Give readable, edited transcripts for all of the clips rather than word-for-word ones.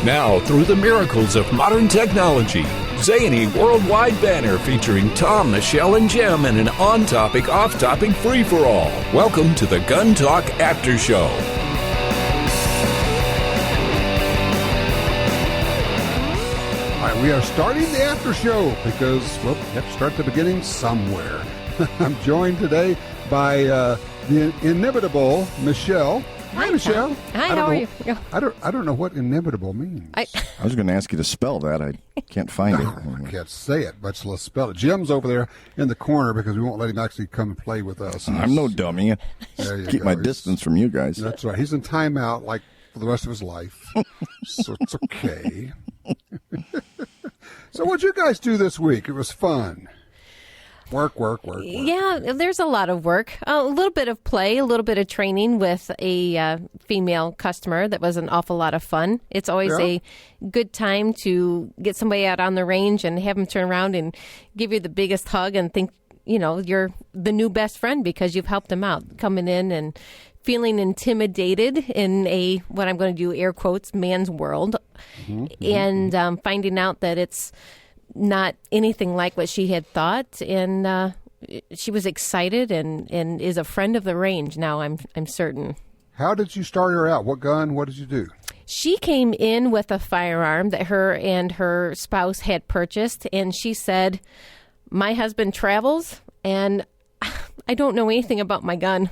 Now, through the miracles of modern technology, zany worldwide banner featuring Tom, Michelle, and Jim in an on-topic, off-topic free-for-all. Welcome to the Gun Talk After Show. All right, we are starting the after show because, well, we have to start at the beginning somewhere. I'm joined today by the inimitable Michelle. Hi, Michelle. Hi, how are you? I don't know what inimitable means. I was going to ask you to spell that. I can't find it. I can't say it, but let's spell it. Jim's over there in the corner because we won't let him actually come and play with us. I'm no dummy. Keep my distance from you guys. That's right. He's in timeout like for the rest of his life, so it's okay. So what'd you guys do this week? It was fun. Work. Yeah, there's a lot of work. A little bit of play, a little bit of training with a female customer that was an awful lot of fun. It's always a good time to get somebody out on the range and have them turn around and give you the biggest hug and think, you know, you're the new best friend because you've helped them out. Coming in and feeling intimidated in a, what I'm going to do, air quotes, man's world, and finding out that it's not anything like what she had thought, and she was excited and is a friend of the range now, I'm certain. How did you start her out? What gun? What did you do? She came in with a firearm that her and her spouse had purchased, and she said, my husband travels, and I don't know anything about my gun.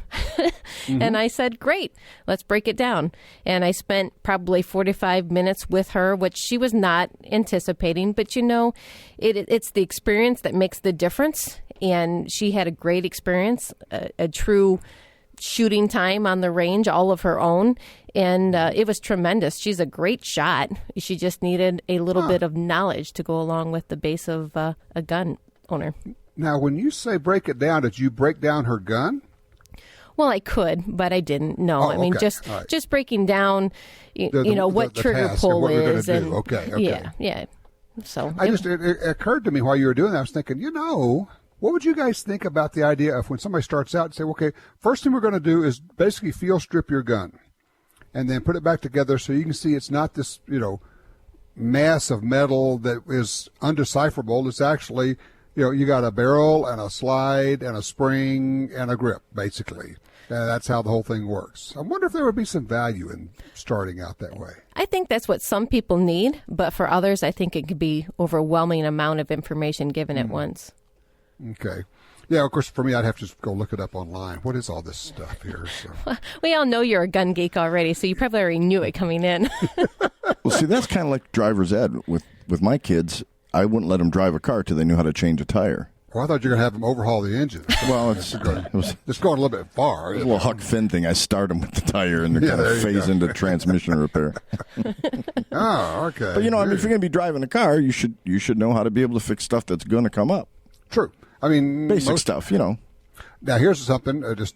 And I said, great, let's break it down. And I spent probably 45 minutes with her, which she was not anticipating. But, you know, it's the experience that makes the difference. And she had a great experience, a true shooting time on the range, all of her own. And it was tremendous. She's a great shot. She just needed a little bit of knowledge to go along with the base of a gun owner. Now, when you say break it down, did you break down her gun? Well, I could, but I didn't. No, Oh, I mean, okay. just breaking down, you know, what the trigger task pull and what is, we're and gonna do. Okay. yeah. So it occurred to me while you were doing that. I was thinking, you know, what would you guys think about the idea of when somebody starts out and say, okay, first thing we're going to do is basically field strip your gun, and then put it back together so you can see it's not this, you know, mass of metal that is undecipherable. It's actually, you know, you got a barrel and a slide and a spring and a grip, basically. That's how the whole thing works. I wonder if there would be some value in starting out that way. I think that's what some people need, but for others, I think it could be overwhelming amount of information given at once. Okay. Yeah, of course, for me, I'd have to just go look it up online. What is all this stuff here? So. We all know you're a gun geek already, so you probably already knew it coming in. Well, see, that's kind of like driver's ed. With my kids, I wouldn't let them drive a car till they knew how to change a tire. Well, I thought you were going to have them overhaul the engine. Well, it's going a little bit far. a little Huck Finn thing. I start them with the tire and they kind of phase into transmission repair. Oh, okay. But, you know, I mean, if you're going to be driving a car, you should know how to be able to fix stuff that's going to come up. True. I mean, basic stuff, you know. Now, here's something, just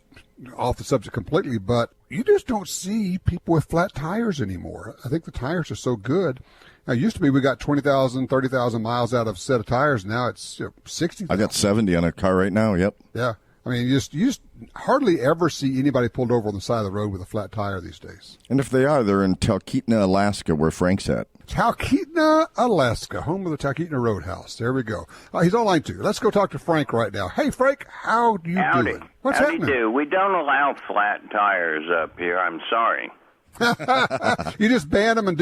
off the subject completely, but you just don't see people with flat tires anymore. I think the tires are so good. Now, it used to be we got 20,000, 30,000 miles out of a set of tires. Now it's 60,000. I got 70 on a car right now, yep. Yeah. I mean, you just hardly ever see anybody pulled over on the side of the road with a flat tire these days. And if they are, they're in Talkeetna, Alaska, where Frank's at. Talkeetna, Alaska, home of the Talkeetna Roadhouse. There we go. He's online too. Let's go talk to Frank right now. Hey, Frank, how do you doing? What's Howdy happening? do. We don't allow flat tires up here. I'm sorry. You just ban them and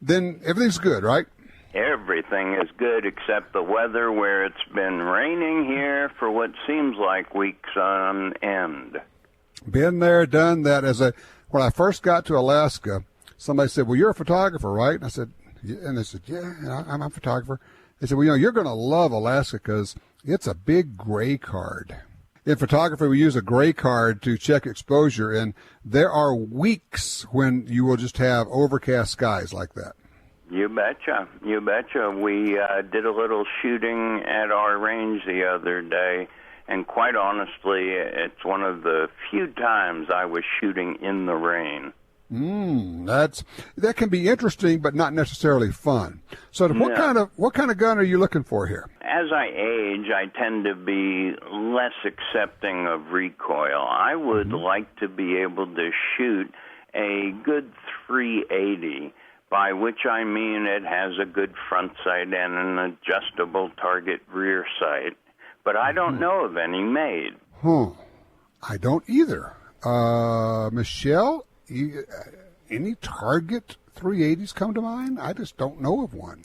then everything's good, right? Everything is good except the weather, where it's been raining here for what seems like weeks on end. Been there, done that. When I first got to Alaska, somebody said, well, you're a photographer, right? And I said, yeah. And they said, yeah, I'm a photographer. They said, well, you know, you're going to love Alaska because it's a big gray card. In photography, we use a gray card to check exposure, and there are weeks when you will just have overcast skies like that. You betcha. You betcha. We did a little shooting at our range the other day, and quite honestly, it's one of the few times I was shooting in the rain. That can be interesting, but not necessarily fun. So, what kind of gun are you looking for here? As I age, I tend to be less accepting of recoil. I would like to be able to shoot a good 380, by which I mean it has a good front sight and an adjustable target rear sight, but I don't know of any made. I don't either. Michelle, any Target 380s come to mind? I just don't know of one.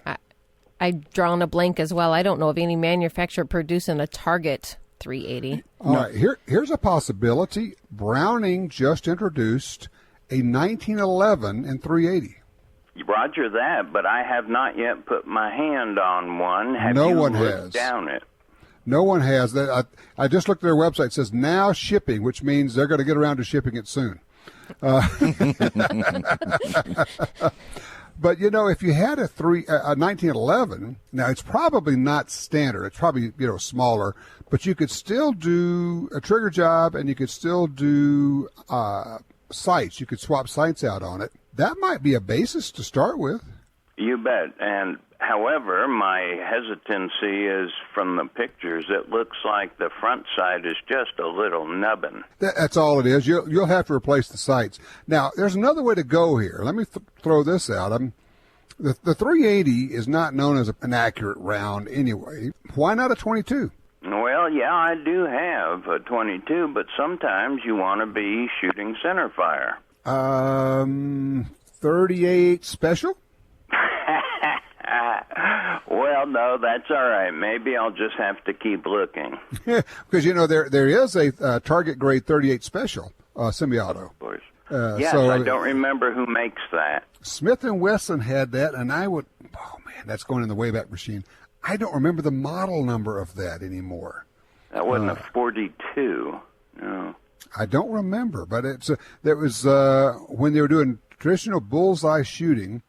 I've drawn a blank as well. I don't know of any manufacturer producing a Target 380. All right, here's a possibility. Browning just introduced a 1911 in 380. Roger that, but I have not yet put my hand on one. Have No you one looked has. down it? No one has that. I just looked at their website. It says now shipping, which means they're going to get around to shipping it soon. But, you know, if you had a 1911, now it's probably not standard. It's probably, smaller, but you could still do a trigger job and you could still do sights. You could swap sights out on it. That might be a basis to start with. You bet. And however, my hesitancy is from the pictures. It looks like the front side is just a little nubbin. That's all it is. You'll have to replace the sights. Now, there's another way to go here. Let me throw this out. The 380 is not known as an accurate round anyway. Why not a 22? Well, yeah, I do have a 22, but sometimes you want to be shooting center fire. 38 special? Well, no, that's all right. Maybe I'll just have to keep looking. Because, there is a target grade 38 special semi-auto. Of course. Yes, so, I don't remember who makes that. Smith & Wesson had that, and that's going in the Wayback Machine. I don't remember the model number of that anymore. That wasn't a 42, no. I don't remember, but there was when they were doing traditional bullseye shooting,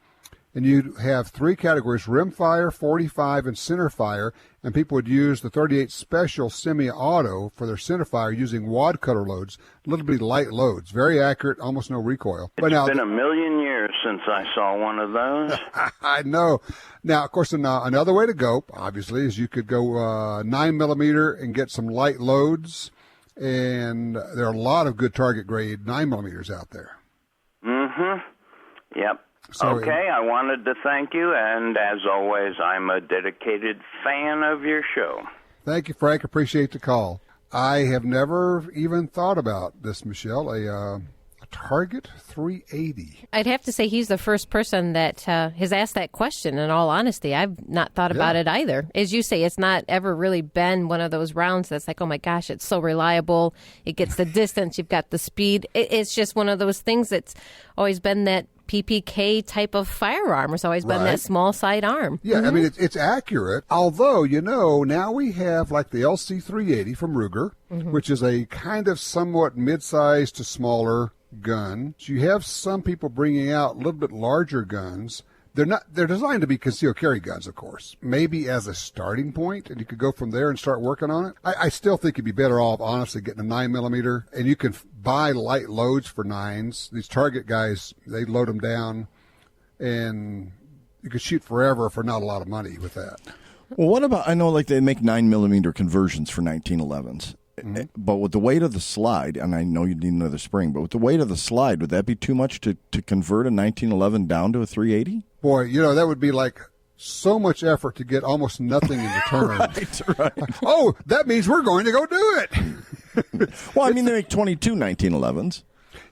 and you'd have three categories: rim fire, 45, and center fire. And people would use the 38 special semi-auto for their center fire using wad cutter loads, little bitty light loads, very accurate, almost no recoil. It's been a million years since I saw one of those. I know. Now, of course, another way to go, obviously, is you could go 9mm and get some light loads. And there are a lot of good target grade 9mm out there. Mm-hmm. Yep. So, okay, I wanted to thank you, and as always, I'm a dedicated fan of your show. Thank you, Frank. Appreciate the call. I have never even thought about this, Michelle, a Target 380. I'd have to say he's the first person that has asked that question, in all honesty. I've not thought about it either. As you say, it's not ever really been one of those rounds that's like, oh my gosh, it's so reliable. It gets the distance. You've got the speed. It's just one of those things that's always been that PPK type of firearm. It's always been that small side arm. Yeah, I mean, it's accurate. Although, now we have like the LC380 from Ruger, which is a kind of somewhat mid-sized to smaller gun. So you have some people bringing out a little bit larger guns. They're designed to be concealed carry guns, of course, maybe as a starting point, and you could go from there and start working on it. I still think you'd be better off, honestly, getting a 9mm, and you can buy light loads for 9s. These Target guys, they load them down, and you could shoot forever for not a lot of money with that. Well, what about, I know like they make 9mm conversions for 1911s. But with the weight of the slide, and I know you need another spring, but with the weight of the slide, would that be too much to convert a 1911 down to a 380? Boy, that would be like so much effort to get almost nothing in return. Right. Oh, that means we're going to go do it. Well, I mean, they make 22 1911s.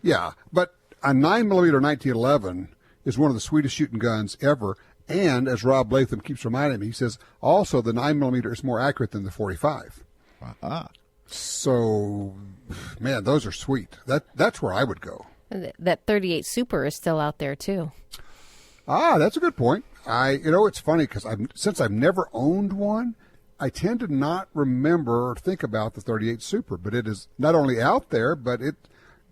Yeah, but a 9mm 1911 is one of the sweetest shooting guns ever. And as Rob Latham keeps reminding me, he says, also the 9mm is more accurate than the 45. Ah. So, man, those are sweet. That's where I would go. That 38 Super is still out there, too. Ah, that's a good point. It's funny because since I've never owned one, I tend to not remember or think about the 38 Super. But it is not only out there, but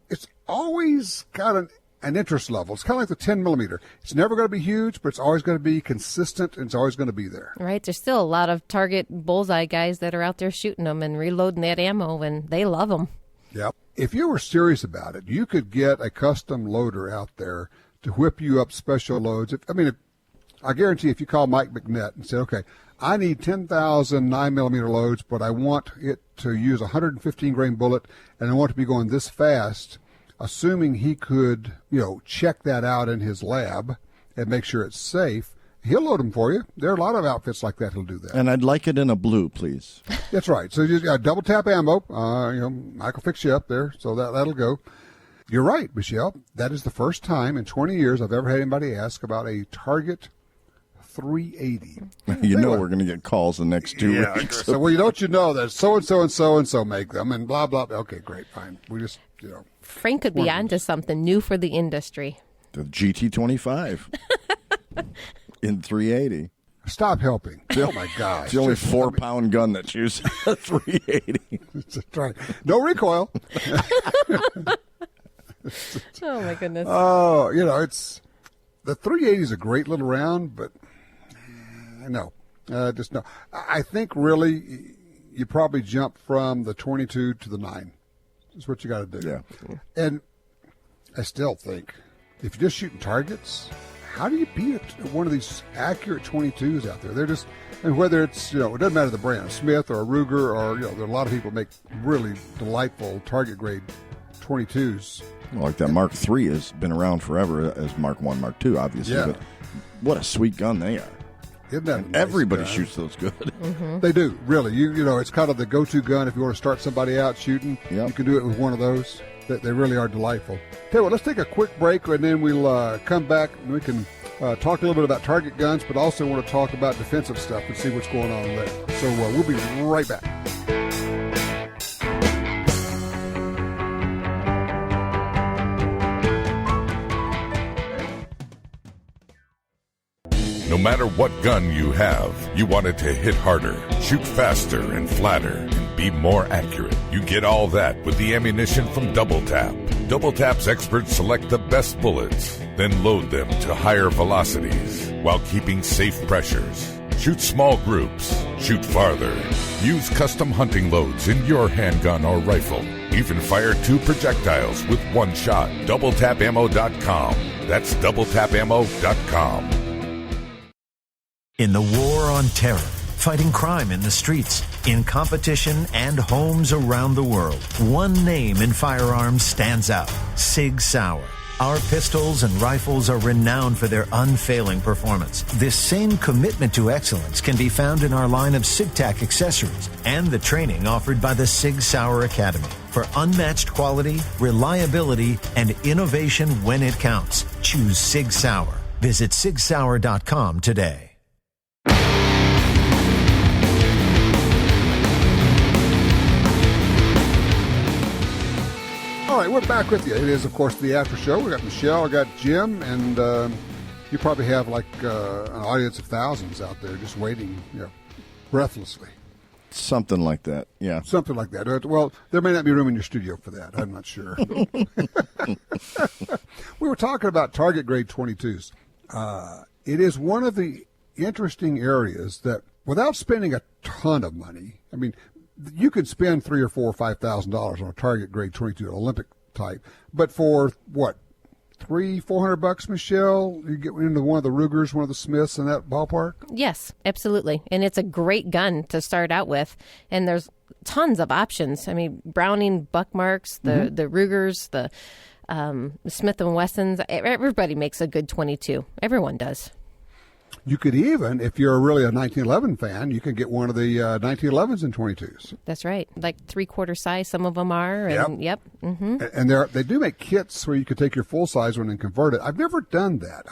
it's always got an interest level. It's kind of like the 10mm. It's never going to be huge, but it's always going to be consistent, and it's always going to be there. Right. There's still a lot of Target bullseye guys that are out there shooting them and reloading that ammo, and they love them. Yep. If you were serious about it, you could get a custom loader out there to whip you up special loads. I guarantee if you call Mike McNett and say, okay, I need 10,000 9mm loads, but I want it to use a 115 grain bullet, and I want it to be going this fast, assuming he could, check that out in his lab and make sure it's safe, he'll load them for you. There are a lot of outfits like that who'll do that. And I'd like it in a blue, please. That's right. So you just got double tap ammo. I can fix you up there, so that'll go. You're right, Michelle. That is the first time in 20 years I've ever had anybody ask about a Target 380. We're going to get calls the next 2 weeks. So, well, don't you know that so-and-so and so-and-so make them and blah, blah, blah. Okay, great, fine. We just, Frank could be onto something new for the industry. The GT25 in 380. Stop helping. Oh, my gosh. It's the only 4-pound gun that's used 380. That's right. No recoil. Oh, my goodness. Oh, it's the 380 is a great little round, but no. Just no. I think really you probably jump from the 22 to the 9. That's what you got to do. Yeah. And I still think if you're just shooting targets, how do you beat one of these accurate 22s out there? They're just, and whether it's, it doesn't matter the brand, a Smith or a Ruger or, there are a lot of people make really delightful target grade 22s. Well, like that Mark III has been around forever as Mark I, Mark II, obviously. Yeah. But what a sweet gun they are. Isn't that And nice everybody gun? shoots those good. Mm-hmm. They do, really. It's kind of the go-to gun if you want to start somebody out shooting. Yep. You can do it with one of those. They really are delightful. Tell you what, let's take a quick break, and then we'll come back and we can talk a little bit about target guns, but also want to talk about defensive stuff and see what's going on there. So we'll be right back. No matter what gun you have, you want it to hit harder, shoot faster and flatter, and be more accurate. You get all that with the ammunition from Double Tap. Double Tap's experts select the best bullets, then load them to higher velocities while keeping safe pressures. Shoot small groups. Shoot farther. Use custom hunting loads in your handgun or rifle. Even fire 2 projectiles with one shot. DoubleTapAmmo.com. That's DoubleTapAmmo.com. In the war on terror, fighting crime in the streets, in competition and homes around the world, one name in firearms stands out: Sig Sauer. Our pistols and rifles are renowned for their unfailing performance. This same commitment to excellence can be found in our line of SigTac accessories and the training offered by the Sig Sauer Academy. For unmatched quality, reliability, and innovation when it counts, choose Sig Sauer. Visit SigSauer.com today. All right, we're back with you. It is, of course, the after show. We got Michelle, I got Jim, and you probably have like an audience of thousands out there just waiting, breathlessly. Something like that, yeah. Something like that. Well, there may not be room in your studio for that. I'm not sure. We were talking about target grade 22s. It is one of the interesting areas that, without spending a ton of money, I mean, you could spend $3,000 or $4,000 or $5,000 on a target grade 22 Olympic type, but for what, $300-$400, Michelle, you get into one of the Rugers, one of the Smiths in that ballpark. Yes, absolutely, and it's a great gun to start out with. And there's tons of options. I mean, Browning, Buckmarks, the Rugers, the Smith & Wessons. Everybody makes a good 22. Everyone does. You could even, if you're really a 1911 fan, you can get one of the 1911s and 22s. That's right. Like 3/4 size, some of them are. And, yep. Mm-hmm. And they do make kits where you could take your full-size one and convert it. I've never done that.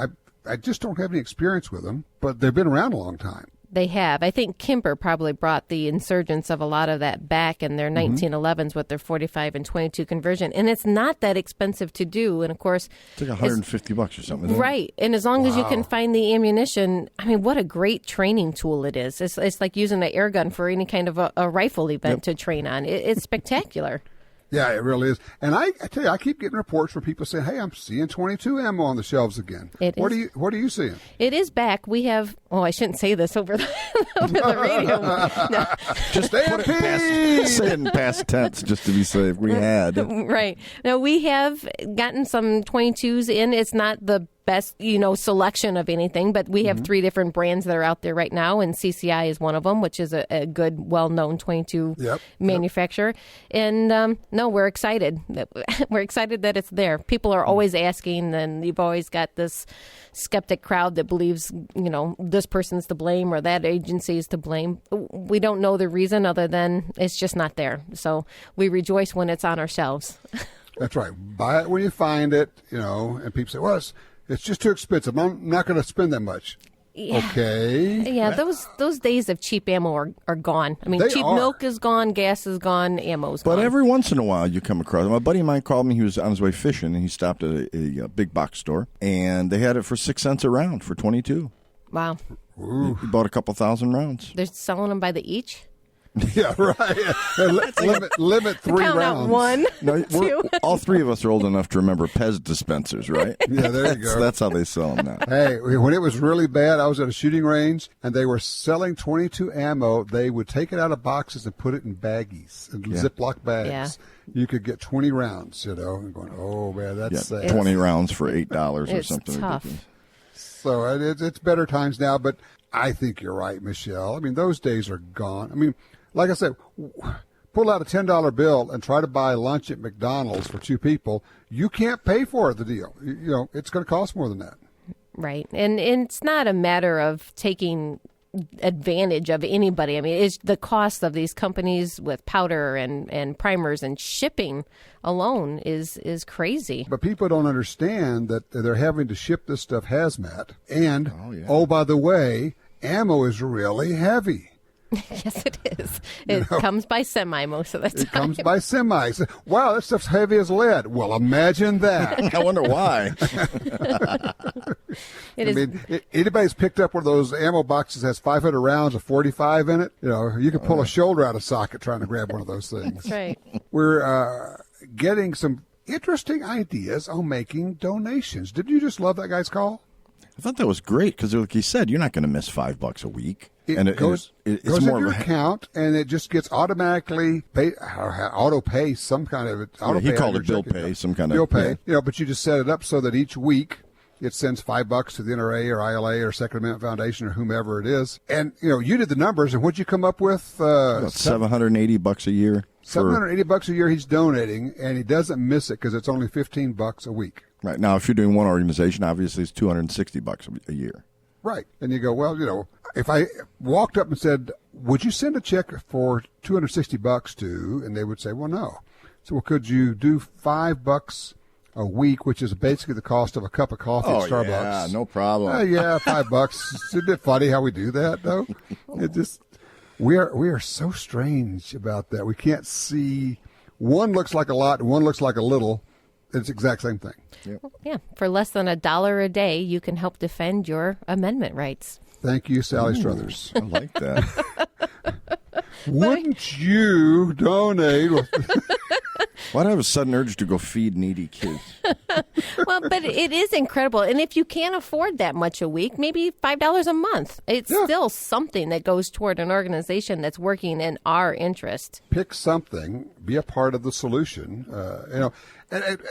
I just don't have any experience with them, but they've been around a long time. They have. I think Kimber probably brought the insurgence of a lot of that back in their 1911s with their 45 and 22 conversion. And it's not that expensive to do. And, of course, it's like $150 or something. Right. And as long as you can find the ammunition, I mean, what a great training tool it is. It's like using an air gun for any kind of a rifle event to train on. It's spectacular. Yeah, it really is. And I tell you, I keep getting reports from people saying, "Hey, I'm seeing 22 ammo on the shelves again." What are you seeing? It is back. We have. Oh, I shouldn't say this over the radio. No. Just say it in past tense, just to be safe. We had right. Now we have gotten some 22s in. It's not the best, selection of anything, but we have 3 different brands that are out there right now, and CCI is one of them, which is a good, well-known .22 manufacturer. And no, we're excited. We're excited that it's there. People are always asking, and you've always got this skeptic crowd that believes, this person's to blame or that agency is to blame. We don't know the reason other than it's just not there. So we rejoice when it's on our shelves. That's right. Buy it when you find it, and people say, well, it's just too expensive. I'm not going to spend that much. Yeah. Okay. Yeah, those days of cheap ammo are gone. I mean, cheap milk is gone, gas is gone, ammo's gone. But every once in a while you come across. My buddy of mine called me. He was on his way fishing, and he stopped at a big box store, and they had it for 6 cents a round for 22. Wow. He bought a couple thousand rounds. They're selling them by the each? Yeah, right. Limit 3 Count rounds. out 1, No, 2. all 3 of us are old enough to remember Pez dispensers, right? Yeah, there you go. That's how they sell them now. Hey, when it was really bad, I was at a shooting range, and they were selling .22 ammo. They would take it out of boxes and put it in baggies, in Ziploc bags. Yeah. You could get 20 rounds, and going, oh, man, that's sad. 20 rounds for $8 or It's something tough. ridiculous. So it's better times now, but I think you're right, Michelle. I mean, those days are gone. I mean, like I said, pull out a $10 bill and try to buy lunch at McDonald's for 2 people. You can't pay for the deal. It's going to cost more than that. Right. And it's not a matter of taking advantage of anybody. I mean, it's the cost of these companies with powder and primers and shipping alone is crazy. But people don't understand that they're having to ship this stuff hazmat. And, by the way, ammo is really heavy. Yes, it is. It comes by semi most of the time. It comes by semis. Wow, that stuff's heavy as lead. Well, imagine that. I wonder why. Anybody's picked up one of those ammo boxes that has 500 rounds of 45 in it, you can pull a shoulder out of socket trying to grab one of those things. That's right. We're getting some interesting ideas on making donations. Did you just love that guy's call? I thought that was great because, like he said, you're not going to miss $5 a week. It goes into your account, and it just gets automatically auto pay some kind of it. He called it bill pay, some kind of bill pay. But you just set it up so that each week it sends $5 to the NRA or ILA or Second Amendment Foundation or whomever it is. And you did the numbers, and what'd you come up with? $780 a year. $780 a year he's donating, and he doesn't miss it because it's only $15 a week. Right. Now, if you're doing one organization, obviously it's $260 a year. Right. And you go, well, if I walked up and said, would you send a check for $260 to, and they would say, well, no. So, well, could you do $5 a week, which is basically the cost of a cup of coffee at Starbucks? Yeah, no problem. Yeah, $5. Isn't it funny how we do that, though? It just, we are so strange about that. We can't see, one looks like a lot and one looks like a little. It's the exact same thing. Yep. Yeah. For less than $1 a day, you can help defend your amendment rights. Thank you, Sally Struthers. I like that. Wouldn't you donate? Why do I have a sudden urge to go feed needy kids? Well, but it is incredible. And if you can't afford that much a week, maybe $5 a month. It's still something that goes toward an organization that's working in our interest. Pick something, be a part of the solution. And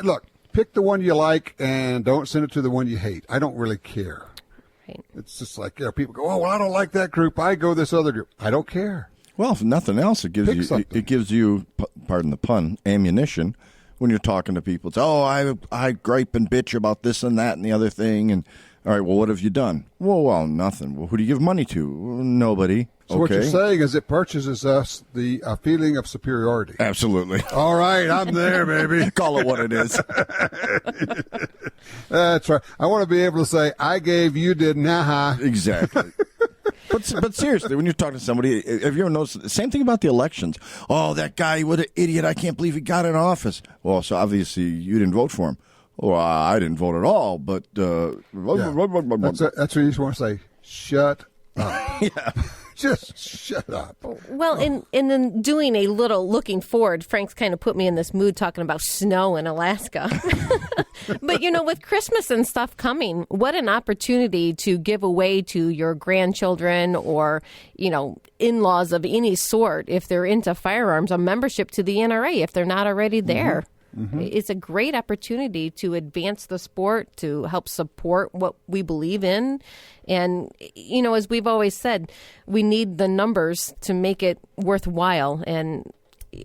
look, pick the one you like and don't send it to the one you hate. I don't really care. Right. It's just like people go, oh, well, I don't like that group. I go this other group. I don't care. Well, if nothing else, it gives you, pardon the pun, ammunition when you're talking to people. It's, I gripe and bitch about this and that and the other thing. And all right, well, what have you done? Well, nothing. Well, who do you give money to? Nobody. So what you're saying is it purchases us the feeling of superiority. Absolutely. All right, I'm there, baby. Call it what it is. That's right. I want to be able to say, I gave, you didn't. Exactly. But seriously, when you're talking to somebody, have you ever noticed the same thing about the elections? Oh, that guy, what an idiot. I can't believe he got in office. Well, so obviously you didn't vote for him. Well, I didn't vote at all, but... That's what you just want to say. Shut up. Yeah. Just shut up. Well, and then doing a little looking forward, Frank's kind of put me in this mood talking about snow in Alaska. But, with Christmas and stuff coming, what an opportunity to give away to your grandchildren or, in-laws of any sort, if they're into firearms, a membership to the NRA if they're not already there. It's a great opportunity to advance the sport, to help support what we believe in. And, you know, as we've always said, we need the numbers to make it worthwhile. And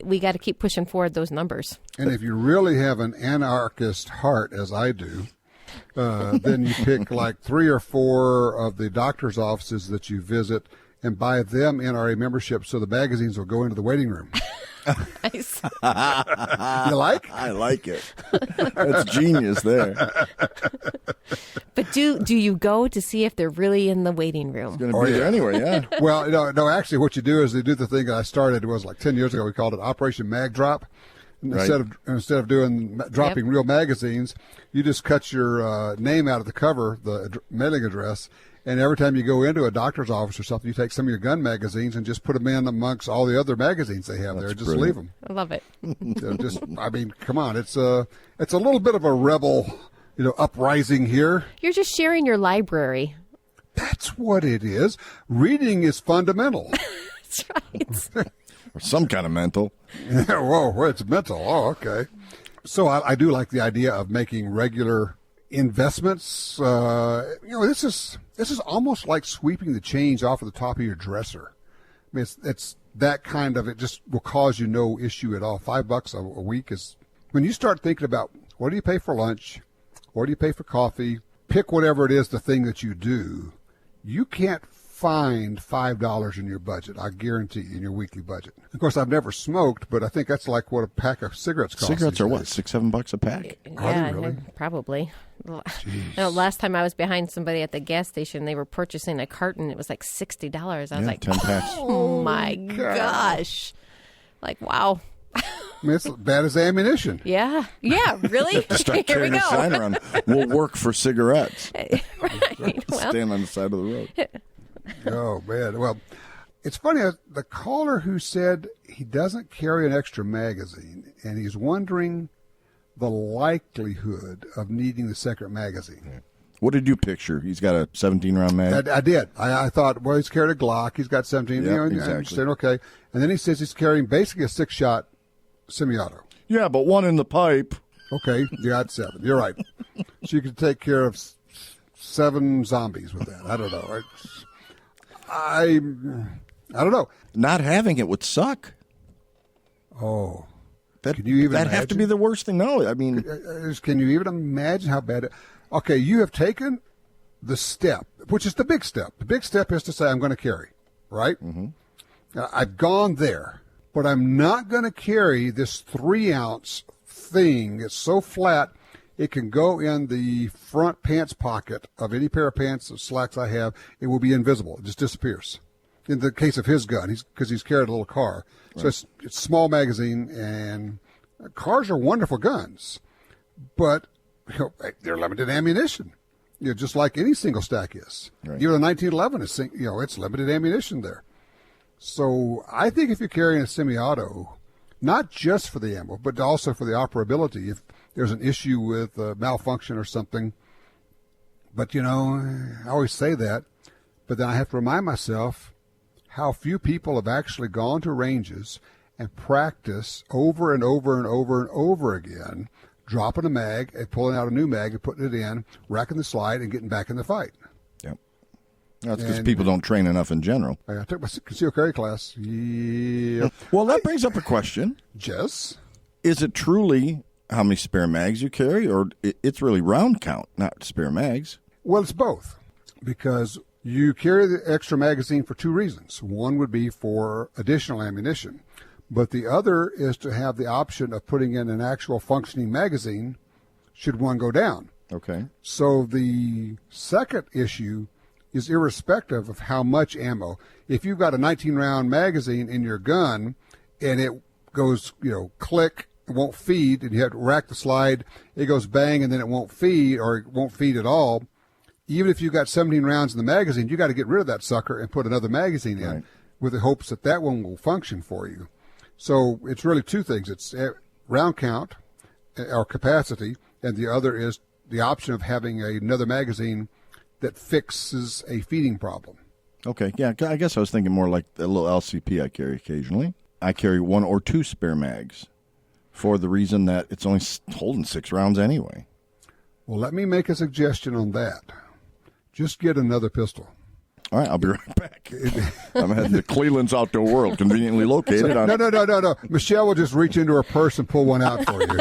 we got to keep pushing forward those numbers. And if you really have an anarchist heart, as I do, then you pick like 3 or 4 of the doctor's offices that you visit and buy them NRA membership so the magazines will go into the waiting room. Nice. You like? I like it. That's genius there. But do you go to see if they're really in the waiting room? It's going to be there anyway, yeah. Well, no, actually what you do is they do the thing that I started, it was like 10 years ago, we called it Operation Mag Drop. Instead of dropping real magazines, you just cut your name out of the cover, the mailing address, and every time you go into a doctor's office or something, you take some of your gun magazines and just put them in amongst all the other magazines they have there. Just leave them. I love it. I mean, come on, it's a little bit of a rebel, uprising here. You're just sharing your library. That's what it is. Reading is fundamental. That's right. Or some kind of mental. Whoa, it's mental. Oh, okay. So I do like the idea of making regular investments. This is almost like sweeping the change off of the top of your dresser. I mean, it's that kind of, it just will cause you no issue at all. $5 a week is, when you start thinking about what do you pay for lunch, what do you pay for coffee, pick whatever it is, the thing that you do, you can't find $5 in your budget, I guarantee you, in your weekly budget. Of course, I've never smoked, but I think that's like what a pack of cigarettes costs. Cigarettes are what, $6-7 a pack? Yeah, really? Probably. Last time I was behind somebody at the gas station, they were purchasing a carton. It was like $60. I was like, 10 packs. Oh my gosh. Like, wow. I mean, it's as bad as ammunition. Yeah, really? Start Here we carrying a go. sign around. We'll work for cigarettes. Right. Well, Stand on the side of the road. Oh, man. Well, it's funny. The caller who said he doesn't carry an extra magazine, and he's wondering the likelihood of needing the second magazine. What did you picture? He's got a 17-round mag? I did. I thought, well, he's carried a Glock. He's got 17. Yep, Exactly. exactly. Okay. And then he says he's carrying basically a 6-shot semi-auto. Yeah, but one in the pipe. Okay, you got 7. You're right. So you could take care of 7 zombies with that. I don't know. I don't know. Not having it would suck. Oh. That, Can you even that'd have to be the worst thing. No, I mean, can you even imagine how bad it? Okay, you have taken the step, which is the big step. The big step is to say, I'm going to carry, right? Mm-hmm. I've gone there, but I'm not going to carry this 3-ounce thing. It's so flat, it can go in the front pants pocket of any pair of pants or slacks I have. It will be invisible. It just disappears. In the case of his gun, because he's carried a little car. So it's small magazine, and cars are wonderful guns, but they're limited ammunition. Just like any single stack is. Right. Even a 1911 is, it's limited ammunition there. So I think if you're carrying a semi-auto, not just for the ammo, but also for the operability, if there's an issue with malfunction or something. But, I always say that, but then I have to remind myself how few people have actually gone to ranges and practice over and over and over and over again, dropping a mag and pulling out a new mag and putting it in, racking the slide, and getting back in the fight. Yep. That's because people don't train enough in general. I took my concealed carry class. Yeah. Well, that brings up a question. Jess? Is it truly how many spare mags you carry, or it's really round count, not spare mags? Well, it's both, because you carry the extra magazine for 2 reasons. One would be for additional ammunition, but the other is to have the option of putting in an actual functioning magazine should one go down. Okay. So the second issue is irrespective of how much ammo. If you've got a 19-round magazine in your gun and it goes, click, it won't feed, and you have to rack the slide, it goes bang, and then it won't feed, or it won't feed at all. Even if you've got 17 rounds in the magazine, you got to get rid of that sucker and put another magazine in with the hopes that that one will function for you. So it's really 2 things. It's round count or capacity, and the other is the option of having another magazine that fixes a feeding problem. Okay, yeah, I guess I was thinking more like the little LCP I carry occasionally. I carry 1 or 2 spare mags for the reason that it's only holding 6 rounds anyway. Well, let me make a suggestion on that. Just get another pistol. All right, I'll be right back. I'm heading to Cleveland's Outdoor World, conveniently located on... No. Michelle will just reach into her purse and pull one out for you.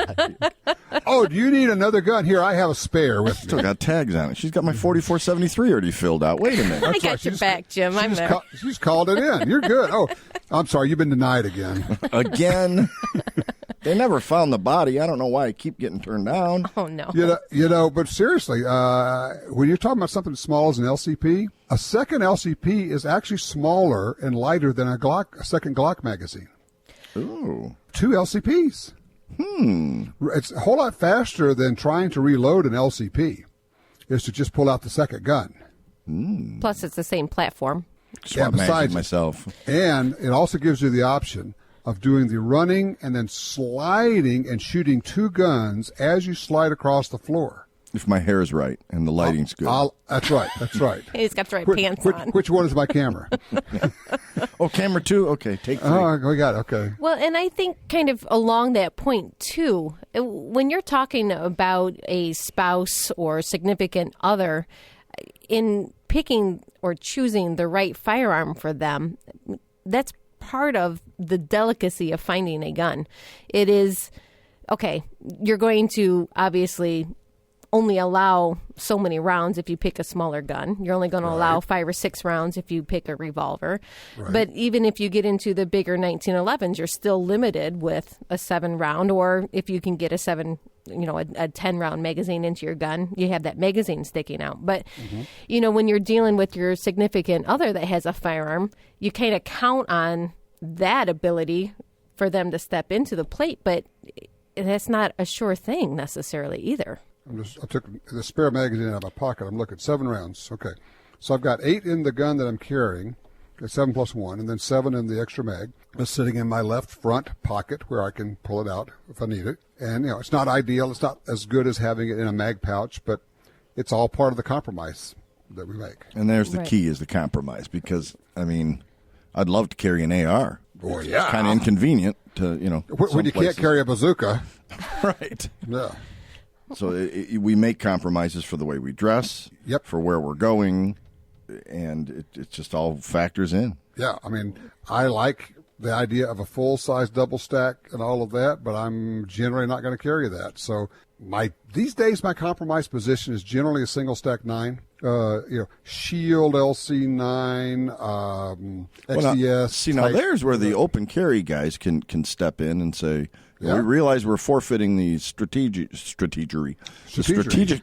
Oh, do you need another gun? Here, I have a spare with me. Still got tags on it. She's got my 4473 already filled out. Wait a minute. I got your back, Jim. I'm there. She's called it in. You're good. Oh, I'm sorry. You've been denied again. Again? They never found the body. I don't know why I keep getting turned down. Oh, no. But seriously, when you're talking about something as small as an LCP, a second LCP is actually smaller and lighter than a second Glock magazine. Ooh. 2 LCPs. It's a whole lot faster than trying to reload an LCP is to just pull out the second gun. Plus, it's the same platform. Swap magazine myself. And it also gives you the option of doing the running and then sliding and shooting 2 guns as you slide across the floor. If my hair is right and the lighting's good. That's right. He's got the right pants on. Which one is my camera? Oh, camera 2? Okay, take 3. Oh, we got it. Okay. Well, and I think kind of along that point, too, when you're talking about a spouse or significant other, in picking or choosing the right firearm for them, that's part of the delicacy of finding a gun. It is, okay, you're going to obviously only allow so many rounds if you pick a smaller gun. You're only going to allow 5 or 6 rounds if you pick a revolver. Right. But even if you get into the bigger 1911s, you're still limited with a 7 round, or if you can get a 10 round magazine into your gun, you have that magazine sticking out. But, when you're dealing with your significant other that has a firearm, you kind of count on that ability for them to step into the plate, but that's not a sure thing necessarily either. I took the spare magazine out of my pocket. I'm looking, 7 rounds. Okay. So I've got 8 in the gun that I'm carrying, 7 plus 1, and then 7 in the extra mag. It's sitting in my left front pocket where I can pull it out if I need it. And, it's not ideal. It's not as good as having it in a mag pouch, but it's all part of the compromise that we make. And there's the key is the compromise because, I'd love to carry an AR. Boy, yeah. It's kind of inconvenient to, when you can't carry a bazooka. Right. Yeah. So we make compromises for the way we dress, for where we're going, and it just all factors in. Yeah, I like the idea of a full-size double stack and all of that, but I'm generally not going to carry that. So these days my compromise position is generally a single stack 9. Shield LC9, XDS. Now there's where the open carry guys can step in and say, we realize we're forfeiting the strategic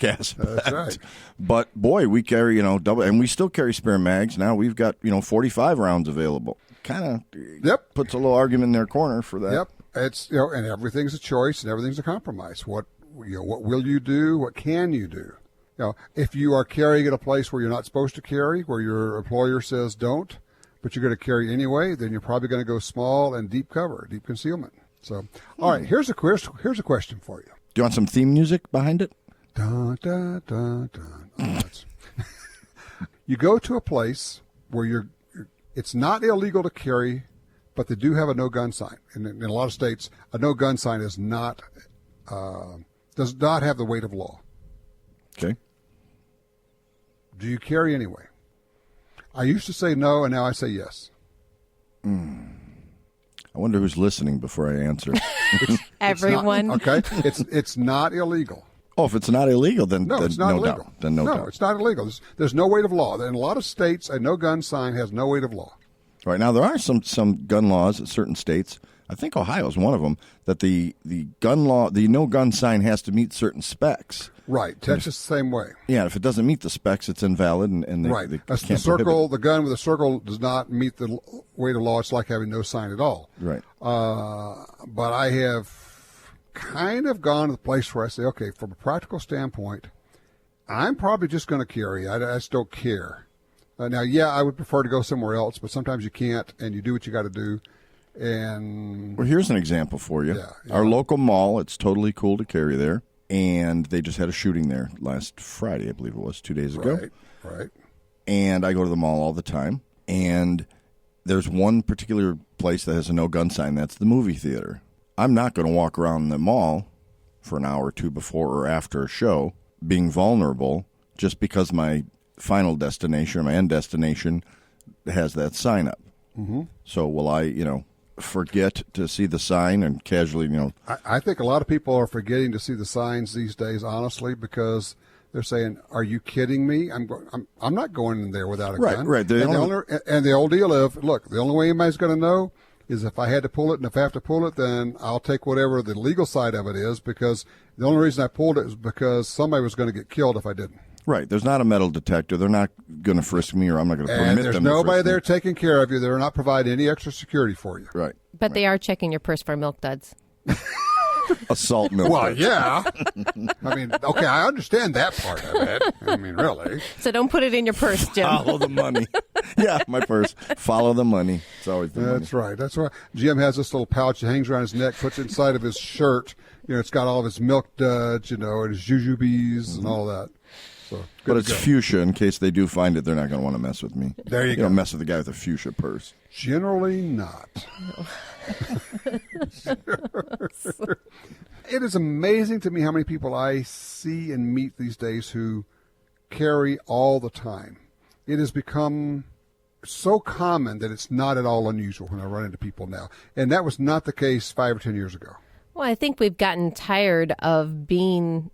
aspect. That's right. But boy, we carry double, and we still carry spare mags. Now we've got 45 rounds available. Kind of puts a little argument in their corner for that. Yep. It's and everything's a choice and everything's a compromise. What will you do? What can you do? If you are carrying at a place where you're not supposed to carry, where your employer says don't, but you're going to carry anyway, then you're probably going to go small and deep cover, deep concealment. So, all right, here's a question for you. Do you want some theme music behind it? Dun, dun, dun, dun. Oh, you go to a place where it's not illegal to carry, but they do have a no gun sign. And in a lot of states, a no gun sign is not does not have the weight of law. Okay. Do you carry anyway? I used to say no, and now I say yes. I wonder who's listening before I answer. Everyone. It's not illegal. Oh, if it's not illegal, then it's not illegal. Doubt. Then no doubt. No, it's not illegal. There's no weight of law. In a lot of states, a no gun sign has no weight of law. Right now, there are some gun laws in certain states. I think Ohio is one of them. That the gun law, the no gun sign has to meet certain specs. Right, Texas the same way. Yeah, if it doesn't meet the specs, it's invalid, and they That's can't the circle. prohibit. The gun with a circle does not meet the weight of law. It's like having no sign at all. Right. But I have kind of gone to the place where I say, okay, from a practical standpoint, I'm probably just going to carry. I just don't care. Now, I would prefer to go somewhere else, but sometimes you can't, and you do what you got to do. And well, here's an example for you. Yeah. Our local mall, it's totally cool to carry there. And they just had a shooting there last Friday, I believe it was, 2 days ago. Right. And I go to the mall all the time. And there's one particular place that has a no gun sign. That's the movie theater. I'm not going to walk around the mall for an hour or two before or after a show being vulnerable just because my final destination or my end destination has that sign up. Mm-hmm. So will I, forget to see the sign and casually, I think a lot of people are forgetting to see the signs these days, honestly, because they're saying, "Are you kidding me? I'm not going in there without a gun." Right. And the old deal of, look, the only way anybody's going to know is if I had to pull it, and if I have to pull it, then I'll take whatever the legal side of it is, because the only reason I pulled it is because somebody was going to get killed if I didn't. Right. There's not a metal detector. They're not going to frisk me, or I'm not going to permit them to frisk me. And there's nobody there taking care of you. They're not providing any extra security for you. Right. But they are checking your purse for milk duds. Assault milk. Well, yeah. I mean, okay, I understand that part of it. I mean, really. So don't put it in your purse, Jim. Follow the money. Yeah, my purse. Follow the money. It's always the money. That's right. That's right. Jim has this little pouch that hangs around his neck, puts it inside of his shirt. It's got all of his milk duds, and his jujubes and all that. So, but it's fuchsia. In case they do find it, they're not going to want to mess with me. There you go. Don't mess with the guy with a fuchsia purse. Generally not. It is amazing to me how many people I see and meet these days who carry all the time. It has become so common that it's not at all unusual when I run into people now. And that was not the case 5 or 10 years ago. Well, I think we've gotten tired of being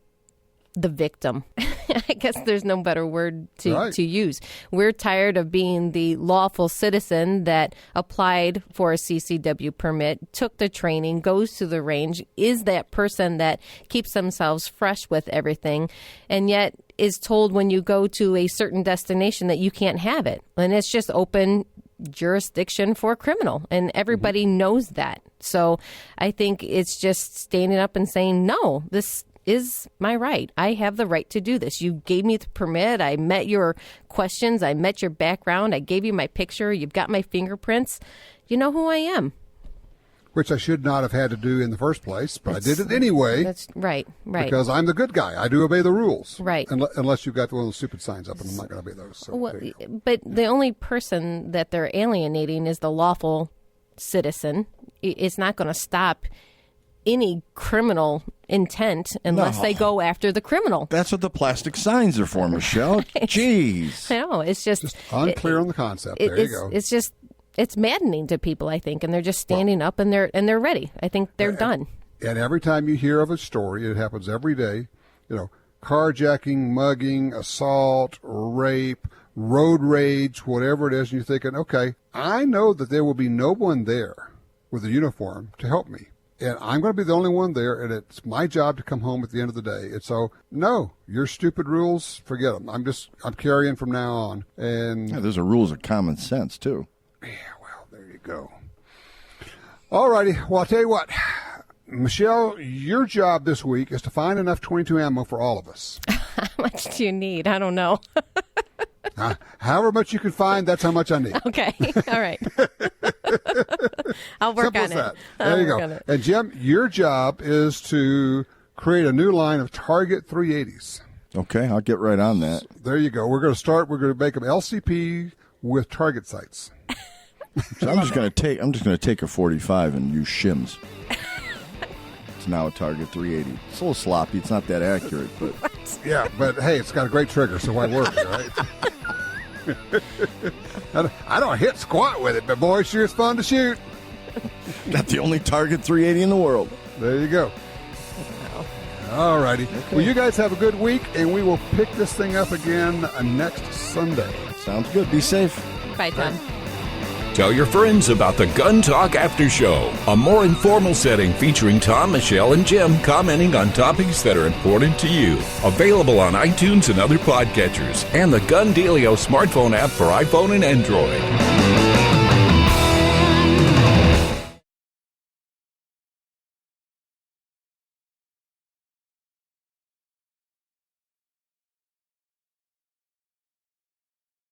the victim. I guess there's no better word to use. We're tired of being the lawful citizen that applied for a CCW permit, took the training, goes to the range, is that person that keeps themselves fresh with everything, and yet is told when you go to a certain destination that you can't have it. And it's just open jurisdiction for a criminal, and everybody knows that. So I think it's just standing up and saying, no, this is my right. I have the right to do this. You gave me the permit. I met your questions. I met your background. I gave you my picture. You've got my fingerprints. You know who I am. Which I should not have had to do in the first place, but I did it anyway. That's right. Because I'm the good guy. I do obey the rules. Right. Unless you've got one of those stupid signs up, and I'm not going to obey those. So well, but the only person that they're alienating is the lawful citizen. It's not going to stop any criminal intent unless they go after the criminal. That's what the plastic signs are for, Michelle. Jeez. I know. It's just unclear on the concept. There you go. It's just maddening to people, I think, and they're just standing up and they're ready. I think they're done. And every time you hear of a story, it happens every day. Carjacking, mugging, assault, rape, road rage, whatever it is, and you're thinking, okay, I know that there will be no one there with a uniform to help me. And I'm going to be the only one there, and it's my job to come home at the end of the day. And so, no, your stupid rules, forget them. I'm carrying from now on. And there's rules of common sense, too. Yeah, well, there you go. All righty. Well, I'll tell you what, Michelle, your job this week is to find enough .22 ammo for all of us. How much do you need? I don't know. However much you can find, that's how much I need. Okay. All right. I'll work on it. There you go. And Jim, your job is to create a new line of Target 380s. Okay, I'll get right on that. There you go. We're going to make them LCP with target sights. So I'm just going to take a 45 and use shims. It's now a Target 380. It's a little sloppy. It's not that accurate, but yeah. But hey, it's got a great trigger, so why work, right? I don't hit squat with it, but boy, sure it's fun to shoot. Got the only Target 380 in the world. There you go. All righty. Okay. Well, you guys have a good week, and we will pick this thing up again next Sunday. Sounds good. Be safe. Bye, Tom. Tell your friends about the Gun Talk After Show, a more informal setting featuring Tom, Michelle, and Jim commenting on topics that are important to you. Available on iTunes and other podcatchers, and the Gun Dealio smartphone app for iPhone and Android.